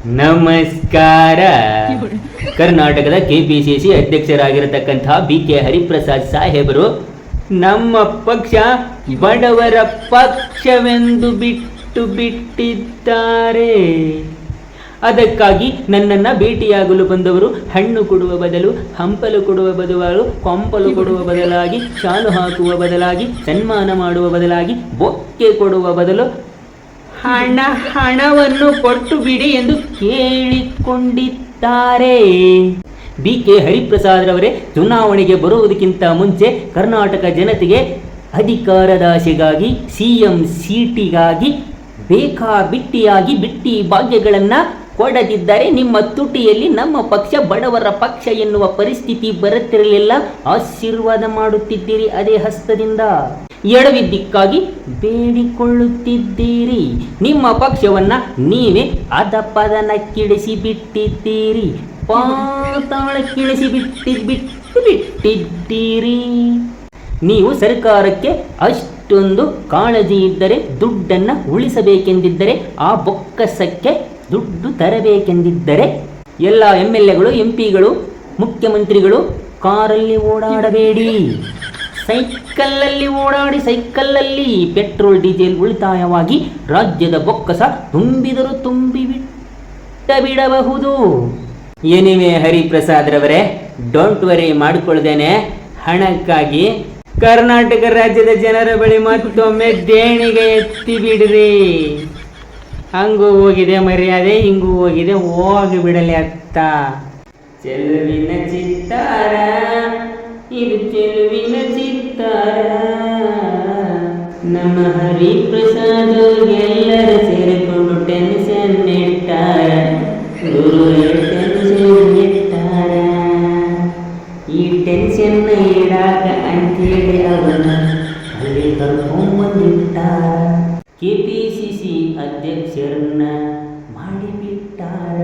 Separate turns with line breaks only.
ನಮಸ್ಕಾರ. ಕರ್ನಾಟಕದ KPCC ಅಧ್ಯಕ್ಷರಾಗಿರತಕ್ಕಂತಹ BK Hariprasad ಸಾಹೇಬರು ನಮ್ಮ ಪಕ್ಷ ಬಡವರ ಪಕ್ಷವೆಂದು ಬಿಟ್ಟಿದ್ದಾರೆ. ಅದಕ್ಕಾಗಿ ನನ್ನನ್ನು ಭೇಟಿಯಾಗಲು ಬಂದವರು ಹಣ್ಣು ಕೊಡುವ ಬದಲು ಹಂಪಲು ಕೊಡುವ ಬದಲು ಕೊಂಪಲು ಕೊಡುವ ಬದಲಾಗಿ ಶಾಲು ಹಾಕುವ ಬದಲಾಗಿ ಸನ್ಮಾನ ಮಾಡುವ ಬದಲಾಗಿ ಬೊಕ್ಕೆ ಕೊಡುವ ಬದಲು ಹಣವನ್ನು ಕೊಟ್ಟು ಬಿಡಿ ಎಂದು ಕೇಳಿಕೊಂಡಿದ್ದಾರೆ. BK ಹರಿಪ್ರಸಾದ್ ರವರೇ, ಚುನಾವಣೆಗೆ ಬರುವುದಕ್ಕಿಂತ ಮುಂಚೆ ಕರ್ನಾಟಕ ಜನತೆಗೆ ಅಧಿಕಾರದ ಆಸೆಗಾಗಿ CM ಸೀಟಿಗಾಗಿ ಬೇಕಾಬಿಟ್ಟಿಯಾಗಿ ಬಿಟ್ಟಿ ಭಾಗ್ಯಗಳನ್ನು ಕೊಡದಿದ್ದರೆ ನಿಮ್ಮ ತುಟಿಯಲ್ಲಿ ನಮ್ಮ ಪಕ್ಷ ಬಡವರ ಪಕ್ಷ ಎನ್ನುವ ಪರಿಸ್ಥಿತಿ ಬರುತ್ತಿರಲಿಲ್ಲ. ಆಶೀರ್ವಾದ ಮಾಡುತ್ತಿದ್ದೀರಿ ಅದೇ ಹಸ್ತದಿಂದ. ಎಡವಿದ್ದಕ್ಕಾಗಿ ಬೇಡಿಕೊಳ್ಳುತ್ತಿದ್ದೀರಿ. ನಿಮ್ಮ ಪಕ್ಷವನ್ನು ನೀವೇ ಅಧಪತನಕ್ಕಿಳಿಸಿ ಬಿಟ್ಟಿದ್ದೀರಿ. ಪಾತಾಳಕ್ಕಿಳಿಸಿ ಬಿಟ್ಟಿದ್ದೀರಿ. ನೀವು ಸರ್ಕಾರಕ್ಕೆ ಅಷ್ಟೊಂದು ಕಾಳಜಿ ಇದ್ದರೆ, ದುಡ್ಡನ್ನು ಉಳಿಸಬೇಕೆಂದಿದ್ದರೆ, ಆ ಬೊಕ್ಕಸಕ್ಕೆ ದುಡ್ಡು ತರಬೇಕೆಂದಿದ್ದರೆ ಎಲ್ಲ MLAಗಳು MP ಗಳು ಮುಖ್ಯಮಂತ್ರಿಗಳು ಕಾರಲ್ಲಿ ಓಡಾಡಬೇಡಿ, ಸೈಕಲ್ಲಲ್ಲಿ ಓಡಾಡಿ. ಸೈಕಲ್ಲಲ್ಲಿ ಪೆಟ್ರೋಲ್ ಡೀಸೆಲ್ ಉಳಿತಾಯವಾಗಿ ರಾಜ್ಯದ ಬೊಕ್ಕಸ ತುಂಬಿದರೂ ಬಿಡಬಹುದು. ಏನಿವೆ ಹರಿಪ್ರಸಾದ್ ರವರೇ, ಡೋಂಟ್ ವರಿ ಮಾಡಿಕೊಳ್ಳದೇನೆ ಹಣಕ್ಕಾಗಿ ಕರ್ನಾಟಕ ರಾಜ್ಯದ ಜನರ ಬಳಿ ಮತ್ತೊಮ್ಮೆ ದೇಣಿಗೆ ಎತ್ತಿ ಬಿಡ್ರಿ. ಹಂಗೂ ಹೋಗಿದೆ ಮರ್ಯಾದೆ, ಹಿಂಗೂ ಹೋಗಿದೆ, ಹೋಗಿ ಬಿಡಲಿ ಅತ್ತ. ಚೆಲುವಿನ ಚಿತ್ತಾರ, ಇದು ಚೆಲುವಿನ ಚಿತ್ತಾರ. ನಮ್ಮ ಹರಿಪ್ರಸಾದ್ ಎಲ್ಲರೂ ಸೇರಿಕೊಂಡು ಟೆನ್ಷನ್ ಇಟ್ಟಾರ. ಟೆನ್ಷನ್ ಇಟ್ಟಾರ. ಈ ಟೆನ್ಷನ್ ಇಡಾಕ ಅಂತೇಳಿ ಅವನ್ನ ಅಲ್ಲಿ ಕರ್ಕೊಂಡ್ಬಂದಿಟ್ಟಾರ. KPCC ಅಧ್ಯಕ್ಷರನ್ನ ಮಾಡಿಬಿಟ್ಟಾರ.